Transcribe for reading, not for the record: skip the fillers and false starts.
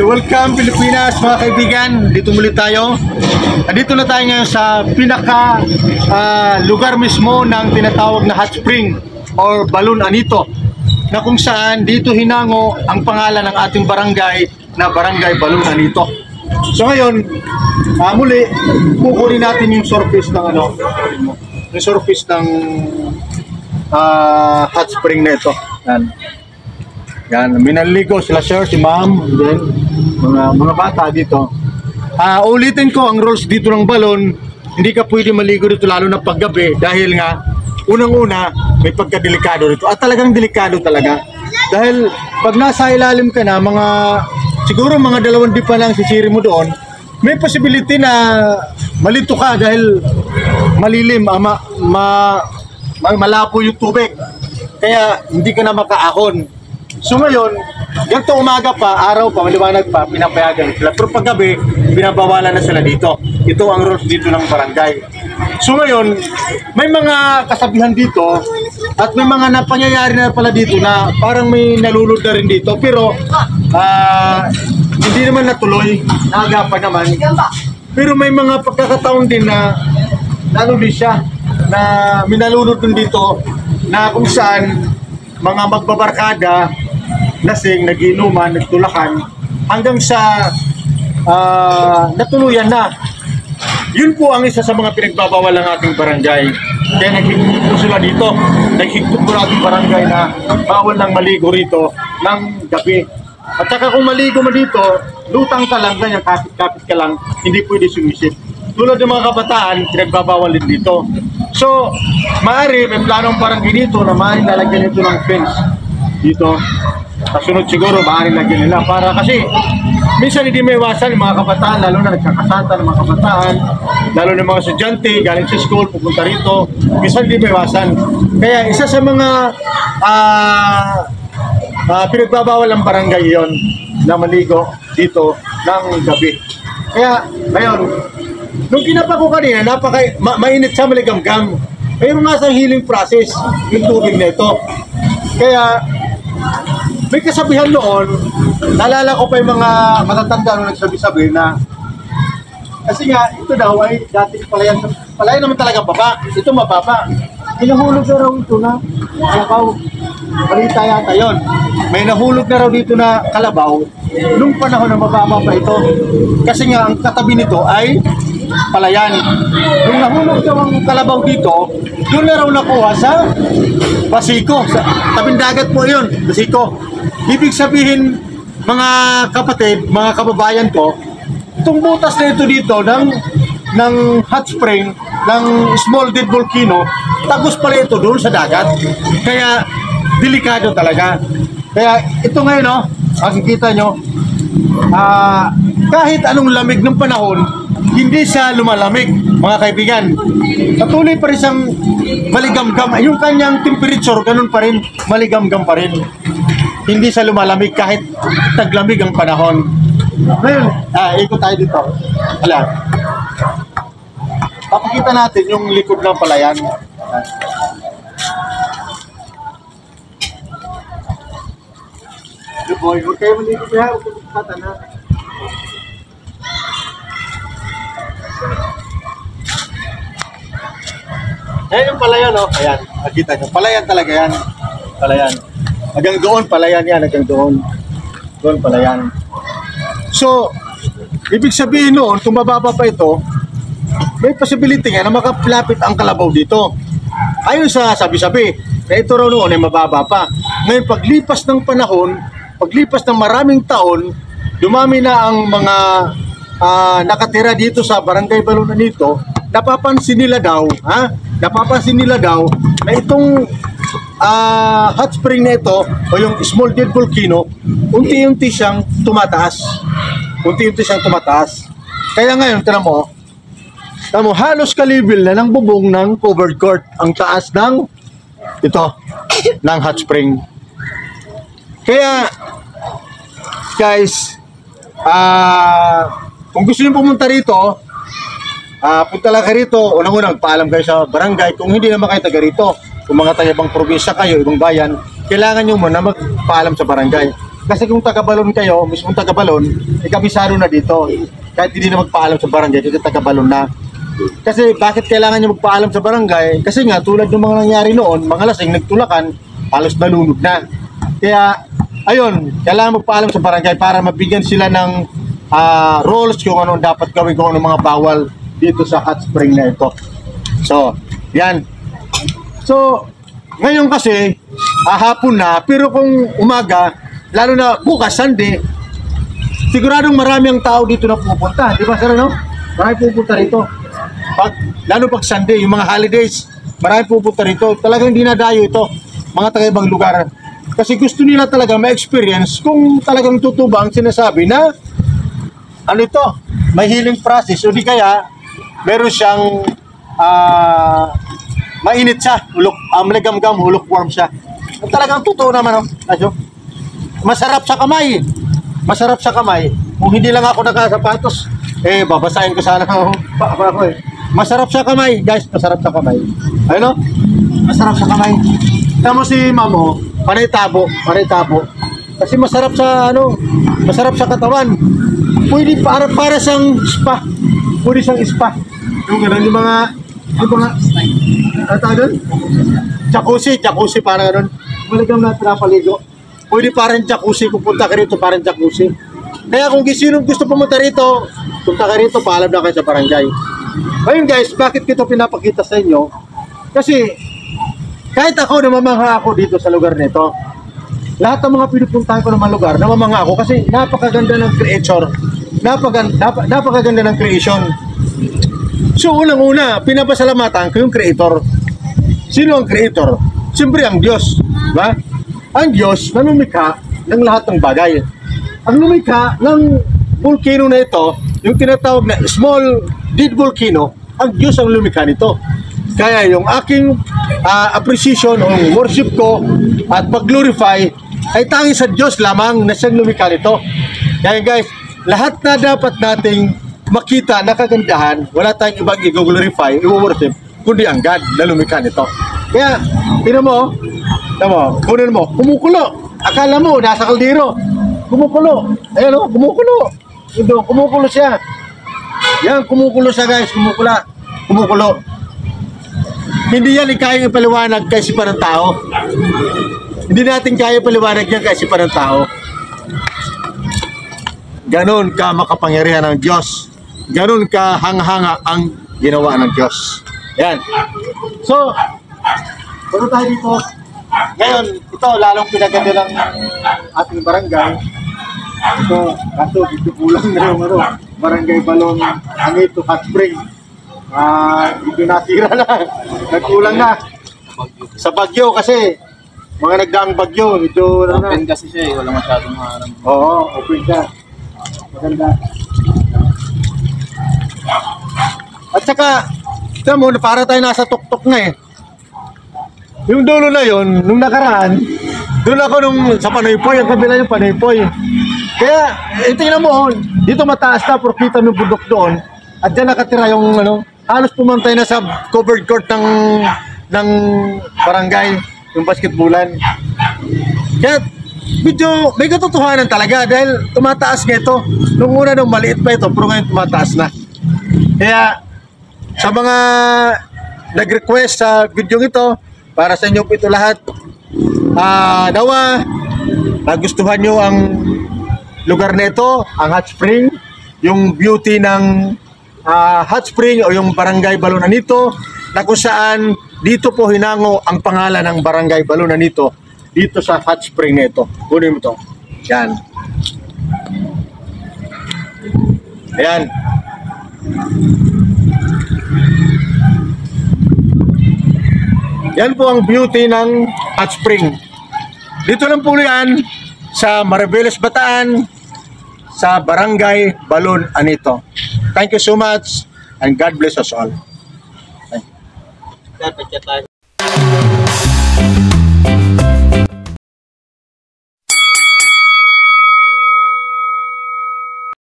welcome Pilipinas mga kaibigan. Dito muli tayo. Dito na tayo ngayon sa pinaka lugar mismo ng tinatawag na hot spring or Balon Anito, na kung saan dito hinango ang pangalan ng ating barangay na Barangay Balon Anito. So ngayon, muli kukunin natin yung surface ng yung surface ng hot spring na ito. Yan, minaligo sila sir, si ma'am, then mga bata dito. Ulitin ko ang rules dito ng balon, hindi ka pwede maligo dito lalo na paggabi dahil nga unang-una may pagkadelikado dito. At talagang delikado talaga. Dahil pag nasa ilalim ka na, siguro mga 2 di pa lang sisiri mo doon, may possibility na malito ka dahil malilim, malabo yung tubig. Kaya hindi ka na makaahon. So ngayon, ganito umaga pa, araw pa, maliwanag pa, pinapayagan sila. Pero paggabi, binabawalan na sila dito. Ito ang rules dito ng barangay. So ngayon, may mga kasabihan dito at may mga napangyayari na pala dito na parang may nalulod na rin dito. Pero hindi naman natuloy, naagapan naman. Pero may mga pagkakataon din na din siya, na minalulod din dito na kung saan mga magbabarkada, lasing, nagiinuman, nagtulakan, hanggang sa natuluyan na. Yun po ang isa sa mga pinagbabawal ng ating barangay. Kaya naghigpit po sila dito. Naghigpit po ating barangay na bawal lang maligo rito ng gabi. At saka kung maligo mo dito, lutang ka lang, ganyan, kapit-kapit ka lang, hindi pwede sumisid. Tulad ng mga kabataan, pinagbabawal din dito. So, maaari, may planong barangay dito na maaari lalagyan ito ng fence dito. Kasunod siguro, maaari lagyan nila para kasi minsan hindi may iwasan yung mga kabataan, lalo na nagkakasata ng mga kabataan, lalo na mga estudyante galing sa school, pupunta rito, minsan hindi may iwasan. Kaya isa sa mga pinagbabawal ng barangay yon na maligo dito ng gabi. Kaya, ngayon, nung kinapa ko kanina, mainit siya, maligamgam. Mayroon nga sa healing process yung tubig na ito. Kaya, may kasabihan noon, naalala ko pa yung mga matatanda nung nagsabi-sabi na kasi nga, ito daw ay dating palayan naman talaga baba, ito mababa. Hinahulog na raw ito na kalabaw. Balita yata yun. May nahulog na raw dito na kalabaw nung panahon na mababa pa ito. Kasi nga, ang katabi nito ay palayan. Nung nahulog daw ang kalabaw dito, doon na raw nakuha sa Basiko. Sa tabing dagat po yun, Basiko. Ibig sabihin, mga kapatid, mga kababayan ko, itong butas na ito dito ng hot spring, ng small dead volcano, tagos pala ito doon sa dagat. Kaya, delikado talaga. Kaya, ito ngayon, makikita nyo, kahit anong lamig ng panahon, hindi siya lumalamig, mga kaibigan. Patuloy pa rin siyang maligamgam. Yung kanyang temperature, ganun pa rin, maligamgam pa rin. Hindi siya lumalamig kahit taglamig ang panahon. Ngayon, ikot tayo dito. Hala. Papakita natin yung likod ng palayan. Good boy, huwag kayo malikod na. Huwag kayo makikita na. Ayan yung palayan, oh. Ayan, nakita nyo. Palayan talaga yan. Palayan. Hanggang doon, palayan yan. Hanggang doon. Doon, palayan. So, ibig sabihin noon, kung mababa pa ito, may possibility nga na makapilapit ang kalabaw dito. Ayon sa sabi-sabi, na ito raw noon ay mababa pa. Ngayon, paglipas ng panahon, paglipas ng maraming taon, dumami na ang mga nakatira dito sa Barangay Balon Anito, napapansin nila daw na itong hot spring na ito o yung small dead volcano, unti-unti siyang tumataas. Kaya ngayon, tignan mo, halos kalibil na ng bubong ng covered court ang taas ng hot spring. Kaya, guys, kung gusto niyo pumunta rito, punta lang kayo rito. Unang-unang paalam kayo sa barangay. Kung hindi naman kayo taga rito, kung mga taga ibang probinsya kayo, ibang bayan, kailangan nyo muna magpaalam sa barangay. Kasi kung taga-Balon kayo, mismong taga-Balon, kabisado na dito. Kahit hindi na magpaalam sa barangay, kasi taga-Balon na. Kasi bakit kailangan nyo magpaalam sa barangay? Kasi nga, tulad ng mga nangyari noon, mga lasing nagtulakan, halos nalunod na. Kaya, ayun, kailangan magpaalam sa barangay para mabigyan sila ng rules kung ano dapat gawin, kung ano mga bawal dito sa hot spring na ito. So, yan. So, ngayon kasi, hapon na, pero kung umaga, lalo na bukas, Sunday, siguradong marami ang tao dito na pupunta. Di ba, sir, no? Marami pupunta rito. Lalo pag Sunday, yung mga holidays, marami pupunta rito. Talagang dinadayo ito, mga taga-ibang lugar. Kasi gusto nila talaga ma-experience kung talagang totoo ba ang sinasabi na ano ito, may healing process. O di kaya, meron siyang mainit siya, maligamgam, hulok-warm siya. Talagang totoo naman, no? Masarap sa kamay. Masarap sa kamay. Kung hindi lang ako nakasapatos, babasahin ko sana ako Masarap sa kamay, guys. Masarap sa kamay. Ayun, no? Masarap sa kamay. Tama si Mamo, panay tabo. Kasi masarap sa masarap sa katawan. Pwede para siyang spa. Pwede siyang spa. Yung gano'n, yung mga ano tawag doon? Jacuzzi, parang gano'n. Maligam na pinapaligo. Pwede parang jacuzzi, pupunta ka rito parang jacuzzi. Kaya kung sino gusto pumunta rito, punta ka rito, paalam na kayo sa barangay. Ngayon guys, bakit ito pinapakita sa inyo? Kasi kahit ako, namamangha ako dito sa lugar nito. Lahat ng mga pinupuntahan ko ng mga lugar, namamangha ako kasi napakaganda ng creature. Napakaganda ng creation. So unang-una, pinapasalamatan ko yung creator. Sino ang creator? Siyempre ang Diyos. Diba? Ang Diyos na lumikha ng lahat ng bagay. Ang lumikha ng volcano na ito, yung tinatawag na small dead volcano, ang Diyos ang lumikha nito. Kaya yung aking appreciation o worship ko at pag-glorify ay tanging sa Diyos lamang na siyang lumikha nito. Kaya guys, lahat na dapat nating makita na kagandahan, wala tayong ibang i-glorify, i-worship, kundi ang God na lumikha nito. Kaya, tinan mo, kunin mo, kumukulo. Akala mo, nasa kaldero. Kumukulo. Ayan o, kumukulo. Kumukulo siya. Yan, kumukulo siya guys, kumukulo. Hindi yan kaya ipaliwanag kay isipan ng tao. Hindi natin kaya ipaliwanag yan kay isipan ng tao. Ganon ka makapangyarihan ng Diyos. Ganon ka hanghanga ang ginawa ng Diyos. Yan. So, punta tayo dito. Ngayon, ito lalong pinaganda ng ating barangay. Ito, kaso dito kulang na yung barangay Balon, Anito, Hot Spring. Dito nasira na. Nagkulang na. Sa bagyo kasi, mga nagdaang bagyo. Ito, open kasi siya wala masyadong harang. Oo, open siya. Maganda. At saka, tignan mo, para tayo nasa tuktok na eh. Yung dulo na yon, nung nakaraan, doon ako sa Panaypoy, ang kabila yung Panaypoy. Kaya, tingnan mo, dito mataas na, pero kita mo yung bundok doon. At dyan nakatira yung, halos pumantay na sa covered court ng barangay, yung basketballan. Kaya, medyo may katotohanan talaga dahil tumataas nga ito. Nung una nung maliit pa ito, pero ngayon tumataas na. Kaya, sa mga nag-request sa video ito, para sa inyo po ito lahat, nawa nagustuhan nyo ang lugar na ito, ang hot spring, yung beauty ng hot spring o yung barangay Balon Anito, na kung saan dito po hinango ang pangalan ng barangay Balon Anito dito sa hot spring na ito. Kunin mo ito. Yan. Ayan. Yan po ang beauty ng hot spring. Dito lang po yan sa Mariveles, Bataan, sa barangay Balon Anito. Thank you so much and God bless us all. Dapat